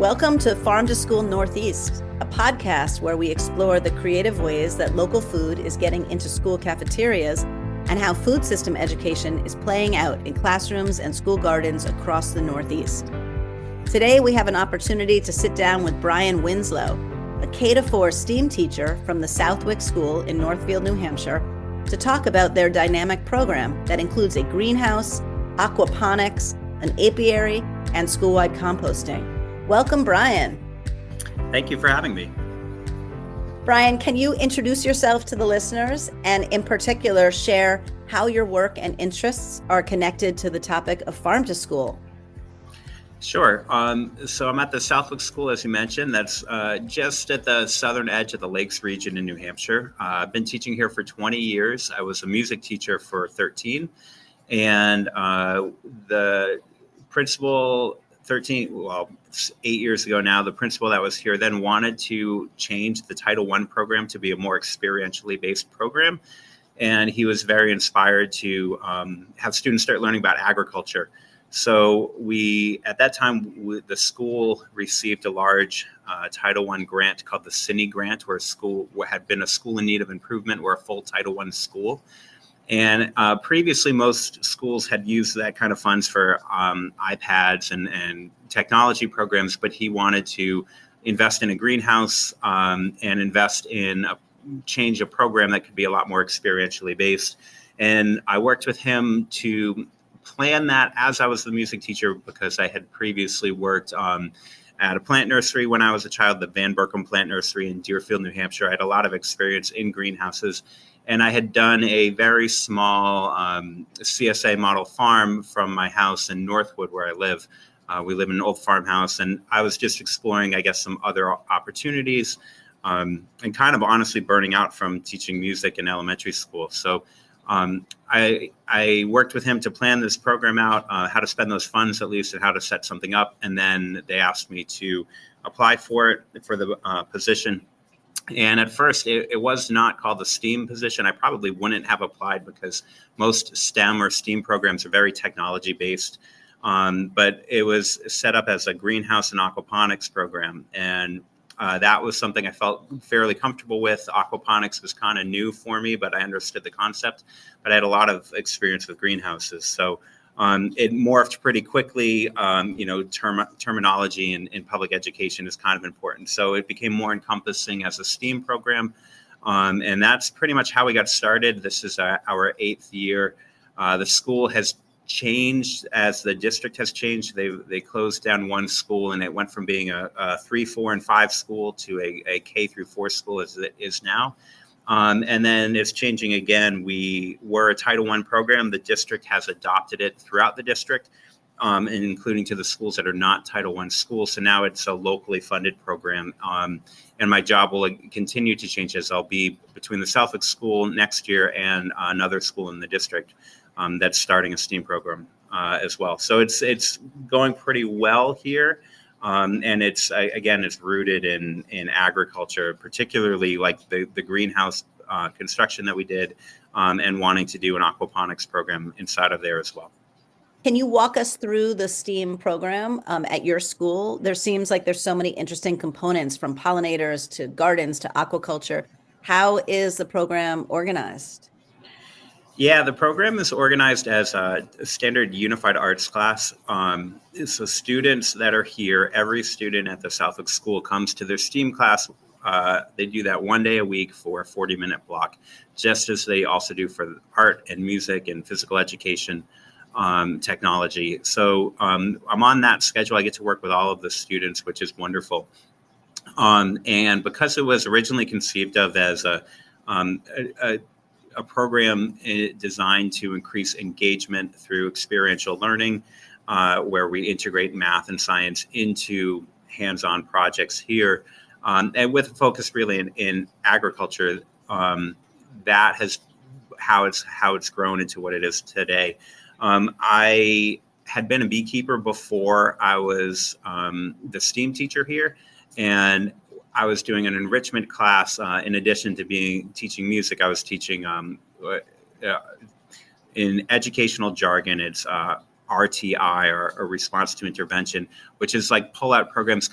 Welcome to Farm to School Northeast, a podcast where we explore the creative ways that local food is getting into school cafeterias and how food system education is playing out in classrooms and school gardens across the Northeast. Today, we have an opportunity to sit down with Brian Winslow, a K-4 STEAM teacher from the Southwick School in Northfield, New Hampshire, to talk about their dynamic program that includes a greenhouse, aquaponics, an apiary, and schoolwide composting. Welcome, Brian. Thank you for having me. Brian, can you introduce yourself to the listeners and in particular share how your work and interests are connected to the topic of farm to school? Sure. So I'm at the Southwick School, as you mentioned. That's just at the southern edge of the Lakes region in New Hampshire. I've been teaching here for 20 years. I was a music teacher for 13. And the principal 8 years ago now, the principal that was here then wanted to change the Title I program to be a more experientially based program. And he was very inspired to have students start learning about agriculture. So at that time, the school received a large Title I grant called the Cine Grant, where school had been a school in need of improvement or a full Title I school. And previously, most schools had used that kind of funds for iPads and technology programs, but he wanted to invest in a greenhouse and invest in change a program that could be a lot more experientially based. And I worked with him to plan that as I was the music teacher, because I had previously worked at a plant nursery when I was a child, the Van Berkom Plant Nursery in Deerfield, New Hampshire. I had a lot of experience in greenhouses. And I had done a very small CSA model farm from my house in Northwood, where I live. We live in an old farmhouse, and I was just exploring, I guess, some other opportunities and kind of honestly burning out from teaching music in elementary school. So I worked with him to plan this program out, how to spend those funds at least, and how to set something up. And then they asked me to apply for the position. And at first, it was not called the STEAM position. I probably wouldn't have applied because most STEM or STEAM programs are very technology based. But it was set up as a greenhouse and aquaponics program. And that was something I felt fairly comfortable with. Aquaponics was kind of new for me, but I understood the concept. But I had a lot of experience with greenhouses. So it morphed pretty quickly. Terminology in public education is kind of important. So it became more encompassing as a STEAM program. And that's pretty much how we got started. This is our 8th year. The school has changed as the district has changed. They closed down one school, and it went from being a 3, 4, and 5 school to a K-4 school as it is now. And then it's changing again. We were a Title I program. The district has adopted it throughout the district, and including to the schools that are not Title I schools. So now it's a locally funded program. And my job will continue to change as I'll be between the Southwick School next year and another school in the district that's starting a STEAM program as well. So it's going pretty well here. And it's rooted in agriculture, particularly like the greenhouse construction that we did, and wanting to do an aquaponics program inside of there as well. Can you walk us through the STEAM program at your school? There seems like there's so many interesting components, from pollinators to gardens to aquaculture. How is the program organized? Yeah, the program is organized as a standard unified arts class. So students that are here, every student at the Southwick School comes to their STEAM class. They do that one day a week for a 40-minute block, just as they also do for art and music and physical education, technology. So I'm on that schedule. I get to work with all of the students, which is wonderful. And because it was originally conceived of as a program designed to increase engagement through experiential learning, where we integrate math and science into hands-on projects here, and with a focus really in agriculture. That has how it's grown into what it is today. I had been a beekeeper before I was the STEAM teacher here, and I was doing an enrichment class in addition to teaching music. I was teaching in educational jargon. It's RTI, or response to intervention, which is like pull-out programs.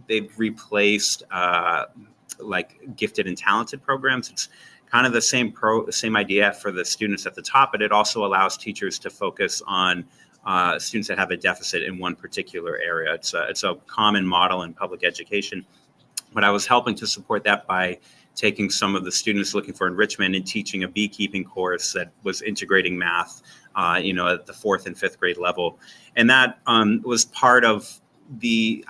They've replaced like gifted and talented programs. It's kind of the same idea for the students at the top, but it also allows teachers to focus on students that have a deficit in one particular area. It's a common model in public education, but I was helping to support that by taking some of the students looking for enrichment and teaching a beekeeping course that was integrating math, at the 4th and 5th grade level. And that was part of the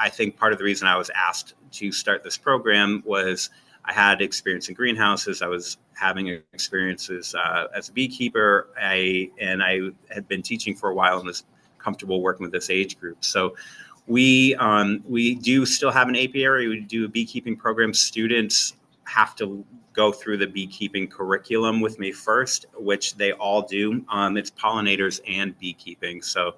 reason I was asked to start this program was I had experience in greenhouses. I was having experiences as a beekeeper. I had been teaching for a while and was comfortable working with this age group. So we do still have an apiary. We do a beekeeping program. Students have to go through the beekeeping curriculum with me first, which they all do. It's pollinators and beekeeping. So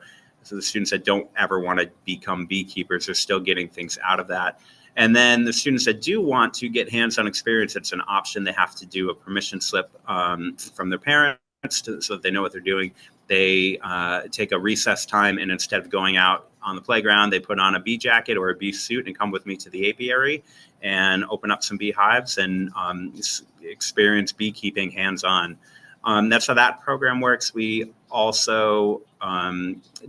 the students that don't ever want to become beekeepers are still getting things out of that. And then the students that do want to get hands-on experience, it's an option. They have to do a permission slip from their parents so that they know what they're doing. They take a recess time, and instead of going out on the playground, they put on a bee jacket or a bee suit and come with me to the apiary and open up some beehives and experience beekeeping hands-on. That's how that program works. We also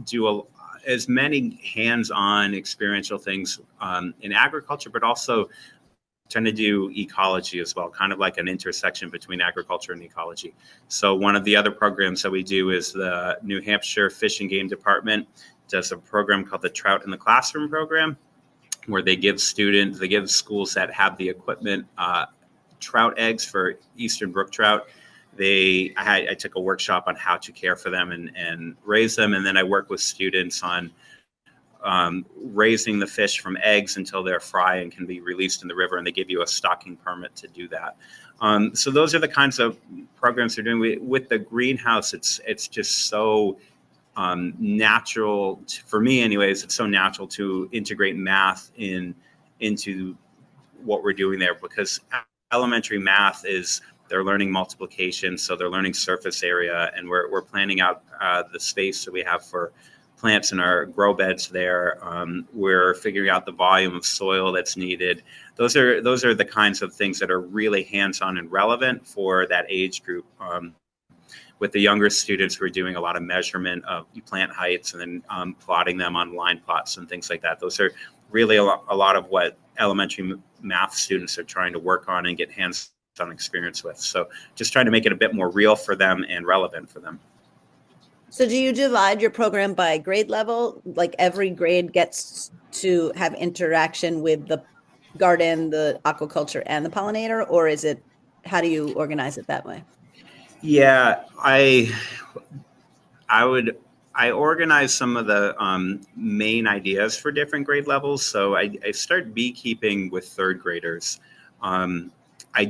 do as many hands-on experiential things in agriculture, but also trying to do ecology as well, kind of like an intersection between agriculture and ecology. So one of the other programs that we do is the New Hampshire Fish and Game Department does a program called the Trout in the Classroom program, where they give schools that have the equipment trout eggs for eastern brook trout. I took a workshop on how to care for them and raise them, and then I work with students on raising the fish from eggs until they're fry and can be released in the river, and they give you a stocking permit to do that. So those are the kinds of programs they're doing. With the greenhouse, it's just so natural for me, anyways. It's so natural to integrate math into what we're doing there, because elementary math is they're learning multiplication, so they're learning surface area, and we're planning out the space that we have for plants in our grow beds there. We're figuring out the volume of soil that's needed. Those are the kinds of things that are really hands-on and relevant for that age group. With the younger students, we're doing a lot of measurement of plant heights and then plotting them on line plots and things like that. Those are really a lot of what elementary math students are trying to work on and get hands-on experience with. So just trying to make it a bit more real for them and relevant for them. So do you divide your program by grade level? Like every grade gets to have interaction with the garden, the aquaculture, and the pollinator, or how do you organize it that way? Yeah, I organize some of the main ideas for different grade levels. So I start beekeeping with third graders. I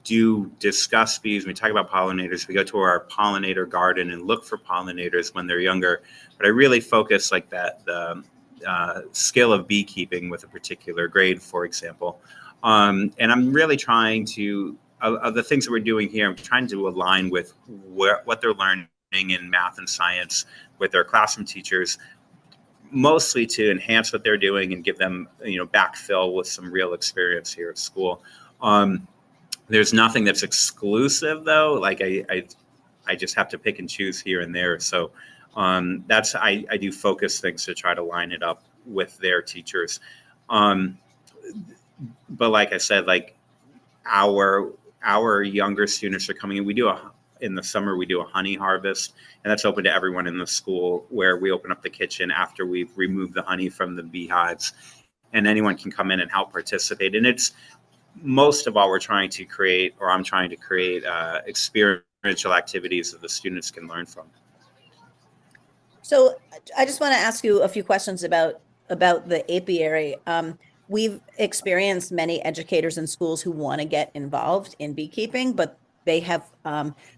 do discuss bees. We talk about pollinators. We go to our pollinator garden and look for pollinators when they're younger. But I really focus like the skill of beekeeping with a particular grade, for example. And I'm really trying to, of the things that we're doing here, I'm trying to align with what they're learning in math and science with their classroom teachers, mostly to enhance what they're doing and give them, backfill with some real experience here at school. There's nothing that's exclusive though. Like I just have to pick and choose here and there. So I do focus things to try to line it up with their teachers. But like I said, like our younger students are coming in. In the summer, we do a honey harvest, and that's open to everyone in the school, where we open up the kitchen after we've removed the honey from the beehives, and anyone can come in and help participate. And it's most of all, I'm trying to create experiential activities that the students can learn from. So I just want to ask you a few questions about the apiary. We've experienced many educators in schools who want to get involved in beekeeping, but they have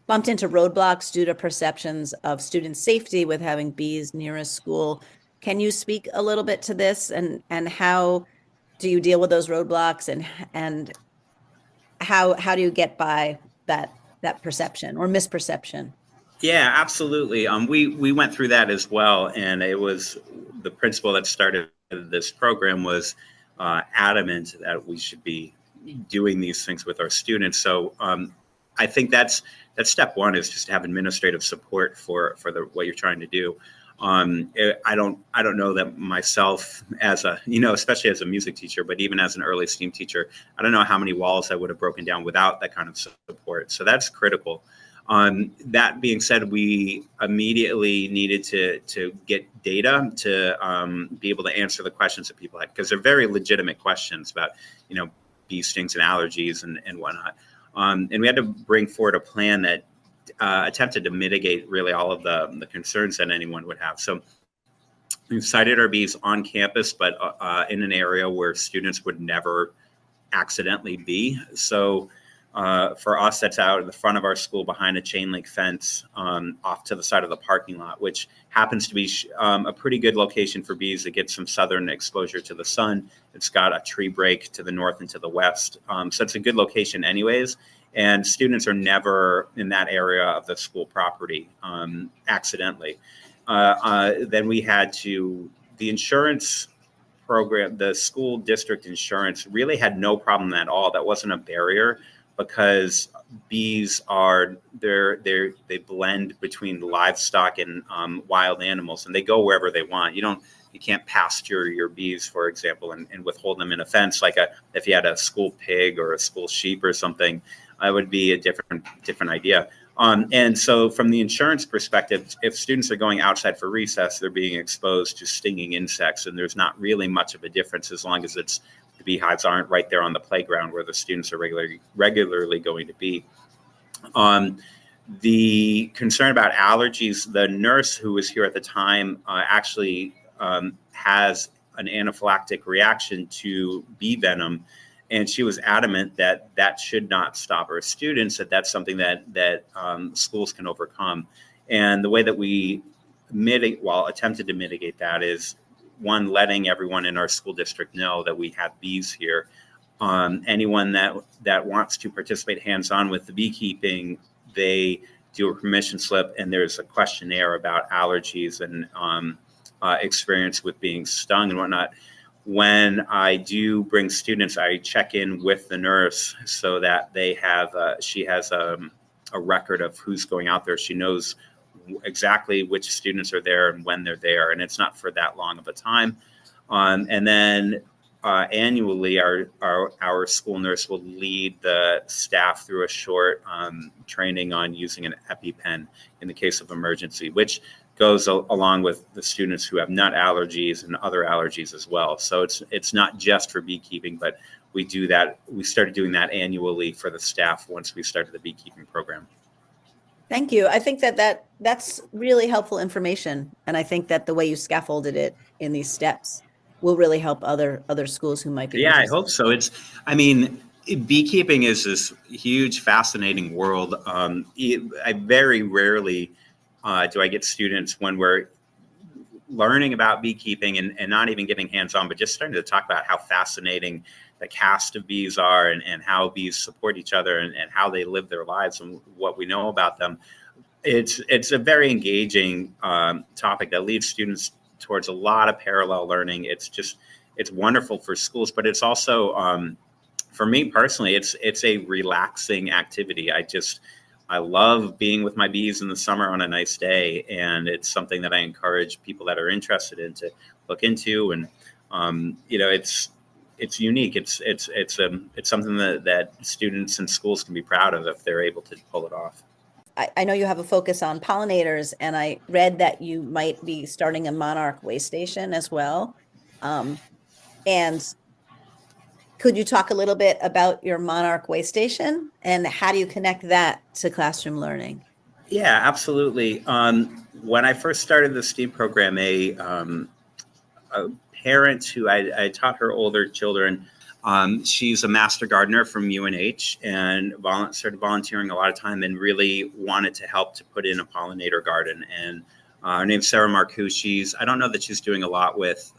bumped into roadblocks due to perceptions of student safety with having bees near a school. Can you speak a little bit to this, and how do you deal with those roadblocks, and how do you get by that perception or misperception? Yeah, absolutely. We went through that as well, and it was the principal that started this program was adamant that we should be doing these things with our students. So I think that's step one, is just to have administrative support for what you're trying to do. I don't know that myself, as a, especially as a music teacher, but even as an early STEAM teacher, I don't know how many walls I would have broken down without that kind of support. So that's critical. That being said, we immediately needed to get data to be able to answer the questions that people had, because they're very legitimate questions about, bee stings and allergies and whatnot. And we had to bring forward a plan that attempted to mitigate really all of the concerns that anyone would have. So we've sited our bees on campus, but in an area where students would never accidentally be. So for us, that's out in the front of our school behind a chain link fence off to the side of the parking lot, which happens to be a pretty good location for bees to get some southern exposure to the sun. It's got a tree break to the north and to the west. So it's a good location anyways. And students are never in that area of the school property accidentally. Then we had the insurance program, the school district insurance really had no problem at all. That wasn't a barrier, because bees they blend between livestock and wild animals, and they go wherever they want. You can't pasture your bees, for example, and withhold them in a fence like if you had a school pig or a school sheep or something. It would be a different idea. And so from the insurance perspective, if students are going outside for recess, they're being exposed to stinging insects, and there's not really much of a difference as long as the beehives aren't right there on the playground where the students are regularly going to be. The concern about allergies, the nurse who was here at the time actually has an anaphylactic reaction to bee venom. And she was adamant that should not stop her students, that's something that schools can overcome. And the way that we attempted to mitigate that is, one, letting everyone in our school district know that we have bees here. Anyone that wants to participate hands-on with the beekeeping, they do a permission slip, and there's a questionnaire about allergies and experience with being stung and whatnot. When I do bring students, I check in with the nurse so that she has a record of who's going out there. She knows exactly which students are there and when they're there, and it's not for that long of a time. And then annually, our school nurse will lead the staff through a short training on using an EpiPen in the case of emergency, which goes along with the students who have nut allergies and other allergies as well. So it's not just for beekeeping, but we started doing that annually for the staff once we started the beekeeping program. Thank you. I think that's really helpful information. And I think that the way you scaffolded it in these steps will really help other schools who might be interested. I hope so. Beekeeping is this huge, fascinating world. I very rarely do I get students when we're learning about beekeeping and not even getting hands-on, but just starting to talk about how fascinating the caste of bees are and how bees support each other and how they live their lives and what we know about them. It's a very engaging topic that leads students towards a lot of parallel learning. It's wonderful for schools, but it's also, for me personally, it's a relaxing activity. I love being with my bees in the summer on a nice day, and it's something that I encourage people that are interested in to look into. And it's unique. It's something that students and schools can be proud of if they're able to pull it off. I know you have a focus on pollinators, and I read that you might be starting a monarch way station as well. And could you talk a little bit about your monarch way station and how do you connect that to classroom learning? Yeah, absolutely. When I first started the STEAM program, a parent who I taught her older children, she's a master gardener from UNH and started volunteering a lot of time and really wanted to help to put in a pollinator garden. And her name's Sarah Marcoux. I don't know that she's doing a lot with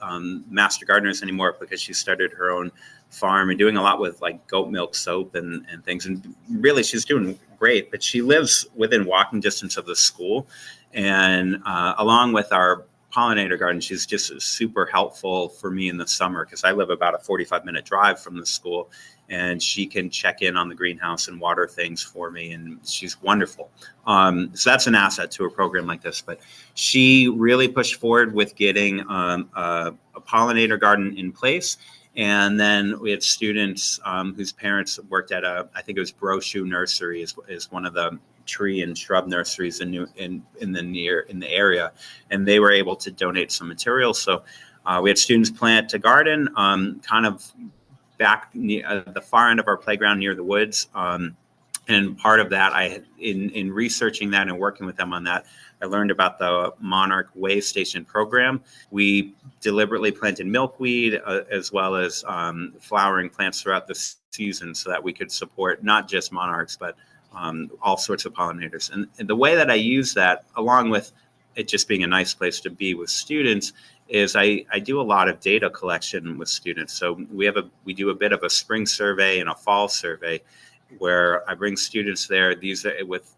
master gardeners anymore because she started her own farm and doing a lot with like goat milk soap and things. And really, she's doing great great, but she lives within walking distance of the school. And along with our pollinator garden, she's just super helpful for me in the summer because I live about a 45-minute drive from the school, and she can check in on the greenhouse and water things for me, and she's wonderful. So that's an asset to a program like this. But she really pushed forward with getting a pollinator garden in place. And then we had students whose parents worked at I think it was Brochu Nursery is one of the tree and shrub nurseries in the area, and they were able to donate some materials. So we had students plant a garden kind of back near the far end of our playground near the woods. And part of that, in researching that and working with them on that, I learned about the Monarch Way Station program. We deliberately planted milkweed as well as flowering plants throughout the season so that we could support not just monarchs, but all sorts of pollinators. And the way that I use that, along with it just being a nice place to be with students, is I do a lot of data collection with students. So we do a bit of a spring survey and a fall survey where I bring students there. These are with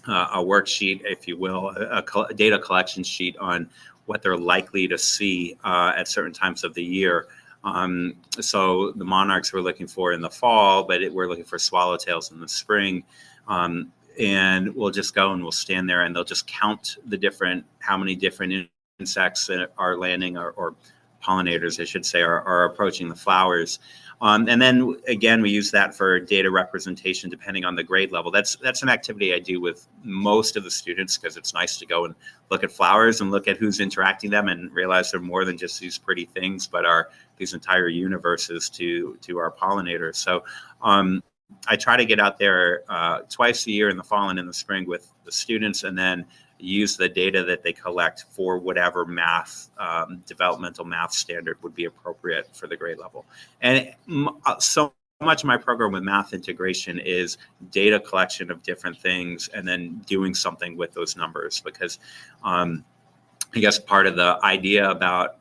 a worksheet, if you will, a data collection sheet on what they're likely to see at certain times of the year. So the monarchs we're looking for in the fall, but we're looking for swallowtails in the spring. And we'll just go and we'll stand there and they'll just count how many different insects that are landing or pollinators, I should say, are approaching the flowers. And then again, we use that for data representation depending on the grade level. That's an activity I do with most of the students because it's nice to go and look at flowers and look at who's interacting them and realize they're more than just these pretty things, but are these entire universes to our pollinators. So I try to get out there twice a year in the fall and in the spring with the students, and then use the data that they collect for whatever developmental math standard would be appropriate for the grade level. And so much of my program with math integration is data collection of different things and then doing something with those numbers, because I guess part of the idea about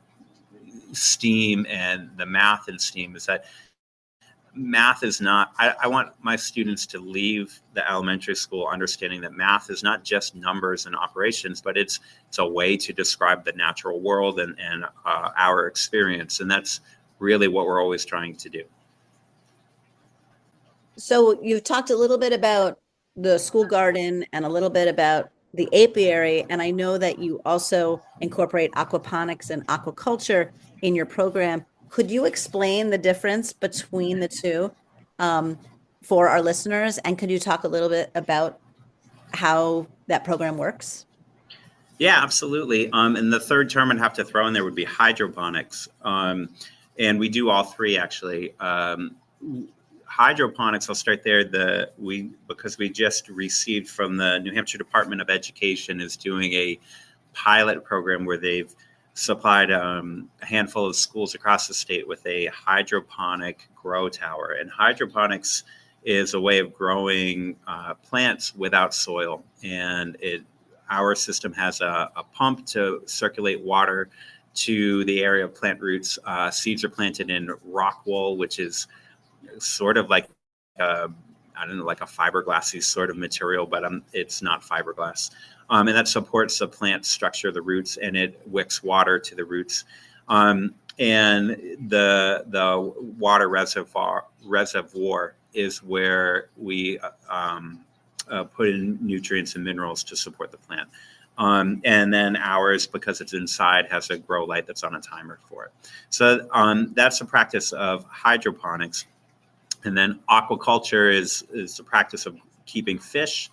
STEAM and the math in STEAM is that math is not, I want my students to leave the elementary school understanding that math is not just numbers and operations, but it's a way to describe the natural world and our experience. And that's really what we're always trying to do. So you've talked a little bit about the school garden and a little bit about the apiary, and I know that you also incorporate aquaponics and aquaculture in your program. Could you explain the difference between the two for our listeners? And could you talk a little bit about how that program works? Yeah, absolutely. And the third term I'd have to throw in there would be hydroponics. And we do all three, actually. Hydroponics, I'll start there. Because we just received from the New Hampshire Department of Education is doing a pilot program where they've supplied a handful of schools across the state with a hydroponic grow tower. And hydroponics is a way of growing plants without soil. And our system has a pump to circulate water to the area of plant roots. Seeds are planted in rock wool, which is sort of like like a fiberglassy sort of material, but it's not fiberglass. And that supports the plant structure, the roots, and it wicks water to the roots. And the water reservoir is where we put in nutrients and minerals to support the plant. And then ours, because it's inside, has a grow light that's on a timer for it. So that's the practice of hydroponics. And then aquaculture is the practice of keeping fish.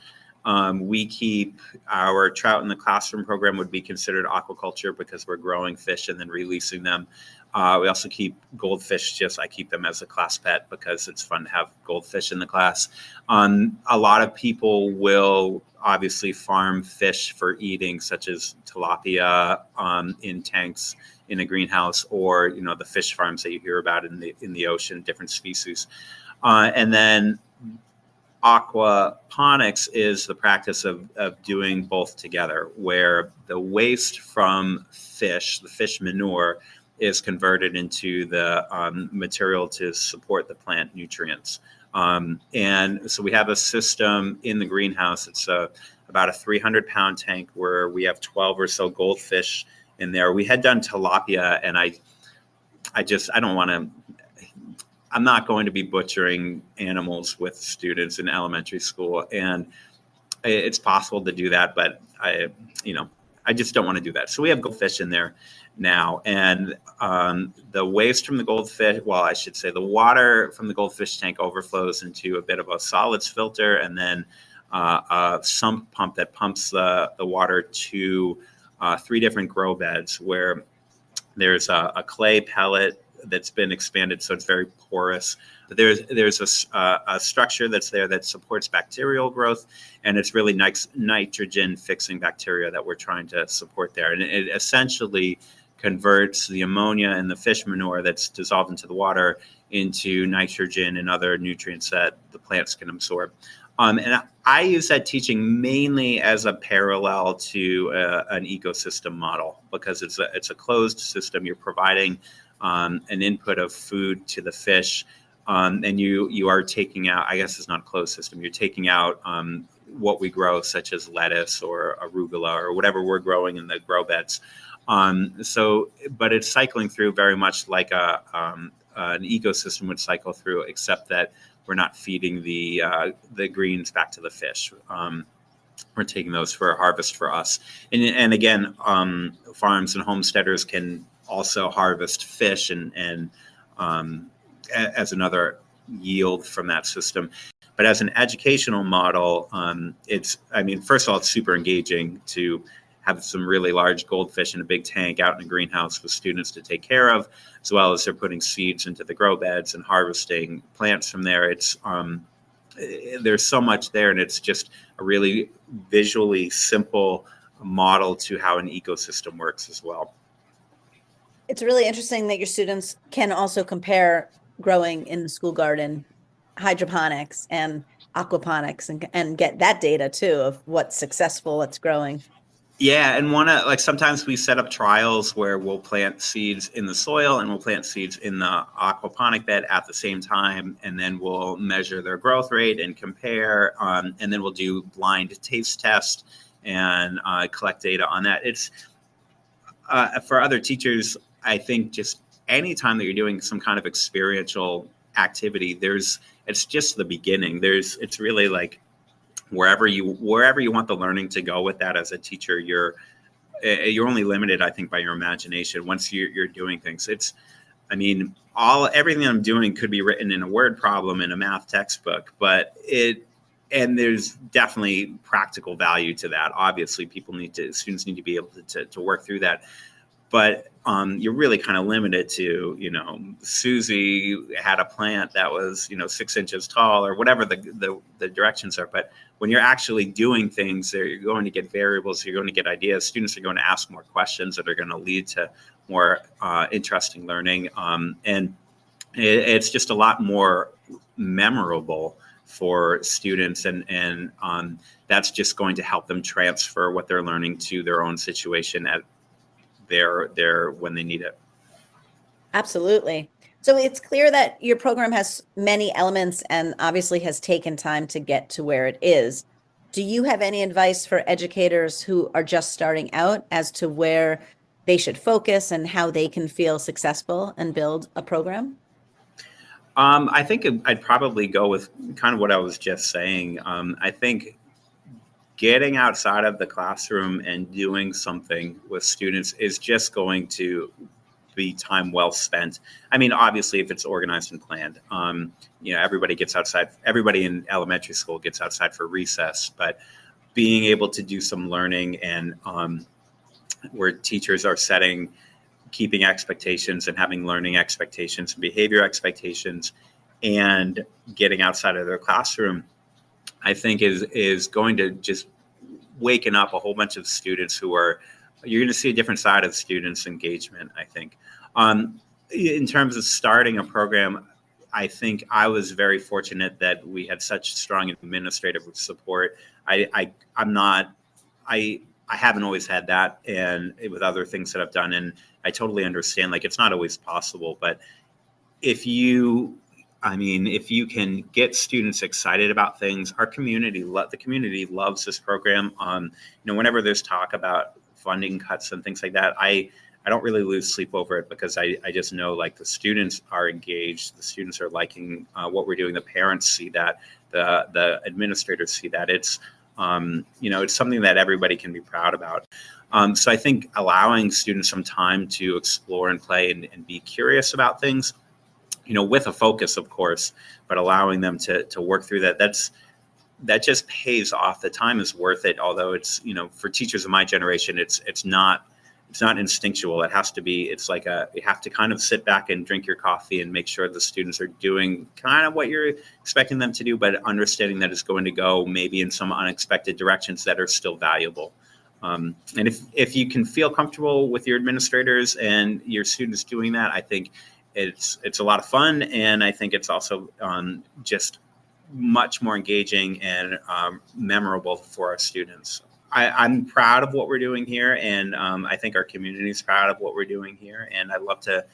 We keep our trout in the classroom program would be considered aquaculture because we're growing fish and then releasing them. We also keep goldfish. I keep them as a class pet because it's fun to have goldfish in the class. A lot of people will obviously farm fish for eating, such as tilapia in tanks in a greenhouse, or the fish farms that you hear about in the ocean, different species. And then aquaponics is the practice of doing both together, where the waste from fish, the fish manure, is converted into the material to support the plant nutrients. And so we have a system in the greenhouse. It's about a 300-pound tank where we have 12 or so goldfish in there. We had done tilapia, and I don't want to. I'm not going to be butchering animals with students in elementary school, and it's possible to do that, but I just don't want to do that. So we have goldfish in there now, and the waste from the goldfish, well, I should say the water from the goldfish tank overflows into a bit of a solids filter, and then a sump pump that pumps the water to 3 different grow beds where there's a clay pellet that's been expanded so it's very porous. But there's a structure that's there that supports bacterial growth, and it's really nitrogen fixing bacteria that we're trying to support there. And it essentially converts the ammonia in the fish manure that's dissolved into the water into nitrogen and other nutrients that the plants can absorb. And I use that teaching mainly as a parallel to an ecosystem model, because it's a closed system. You're providing an input of food to the fish, and you are taking out, I guess it's not a closed system, you're taking out what we grow, such as lettuce or arugula or whatever we're growing in the grow beds. But it's cycling through very much like an ecosystem would cycle through, except that we're not feeding the greens back to the fish. We're taking those for a harvest for us. And again, farms and homesteaders can also harvest fish and as another yield from that system. But as an educational model, first of all, it's super engaging to have some really large goldfish in a big tank out in a greenhouse for students to take care of, as well as they're putting seeds into the grow beds and harvesting plants from there. It's there's so much there, and it's just a really visually simple model to how an ecosystem works as well. It's really interesting that your students can also compare growing in the school garden, hydroponics and aquaponics, and get that data too of what's successful, what's growing. Yeah, and sometimes we set up trials where we'll plant seeds in the soil and we'll plant seeds in the aquaponic bed at the same time, and then we'll measure their growth rate and compare, and then we'll do blind taste test and collect data on that. It's for other teachers, I think just anytime that you're doing some kind of experiential activity, it's just the beginning. It's really like wherever you want the learning to go with that as a teacher, you're only limited, I think, by your imagination once you're doing things. Everything I'm doing could be written in a word problem in a math textbook, and there's definitely practical value to that. Obviously, students need to be able to work through that. But you're really kind of limited to, Susie had a plant that was, 6 inches tall, or whatever the directions are. But when you're actually doing things, you're going to get variables, you're going to get ideas. Students are going to ask more questions that are going to lead to more interesting learning. And it's just a lot more memorable for students, and that's just going to help them transfer what they're learning to their own situation at there when they need it. Absolutely. So it's clear that your program has many elements and obviously has taken time to get to where it is. Do you have any advice for educators who are just starting out as to where they should focus and how they can feel successful and build a program? I think I'd probably go with kind of what I was just saying. I think getting outside of the classroom and doing something with students is just going to be time well spent. Obviously, if it's organized and planned, everybody gets outside. Everybody in elementary school gets outside for recess, but being able to do some learning and where teachers are keeping expectations and having learning expectations and behavior expectations, and getting outside of their classroom, I think is going to just waken up a whole bunch of students you're going to see a different side of students' engagement, I think. In terms of starting a program, I think I was very fortunate that we had such strong administrative support. I haven't always had that, and with other things that I've done, and I totally understand, it's not always possible, but if you I mean, if you can get students excited about things, the community loves this program. Whenever there's talk about funding cuts and things like that, I don't really lose sleep over it, because I just know, like, the students are engaged, the students are liking what we're doing, the parents see that, the administrators see that. It's it's something that everybody can be proud about. So I think allowing students some time to explore and play and be curious about things, with a focus, of course, but allowing them to work through that just pays off. The time is worth it. Although it's, for teachers of my generation, it's not instinctual. It has to be, you have to kind of sit back and drink your coffee and make sure the students are doing kind of what you're expecting them to do, but understanding that it's going to go maybe in some unexpected directions that are still valuable. And if you can feel comfortable with your administrators and your students doing that, I think it's a lot of fun. And I think it's also just much more engaging and memorable for our students. I'm proud of what we're doing here, and I think our community is proud of what we're doing here. And I love to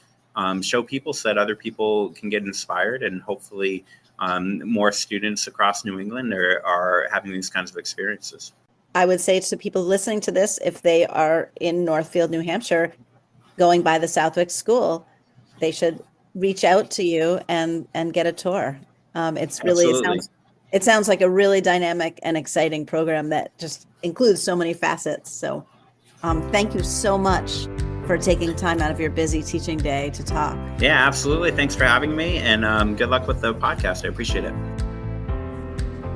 show people so that other people can get inspired, and hopefully more students across New England are having these kinds of experiences. I would say to people listening to this, if they are in Northfield, New Hampshire, going by the Southwick School, they should reach out to you and get a tour. It sounds like a really dynamic and exciting program that just includes so many facets. So thank you so much for taking time out of your busy teaching day to talk. Yeah, absolutely. Thanks for having me, and good luck with the podcast. I appreciate it.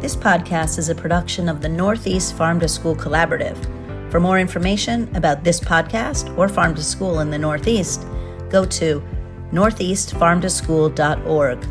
This podcast is a production of the Northeast Farm to School Collaborative. For more information about this podcast or Farm to School in the Northeast, go to northeastfarmtoschool.org.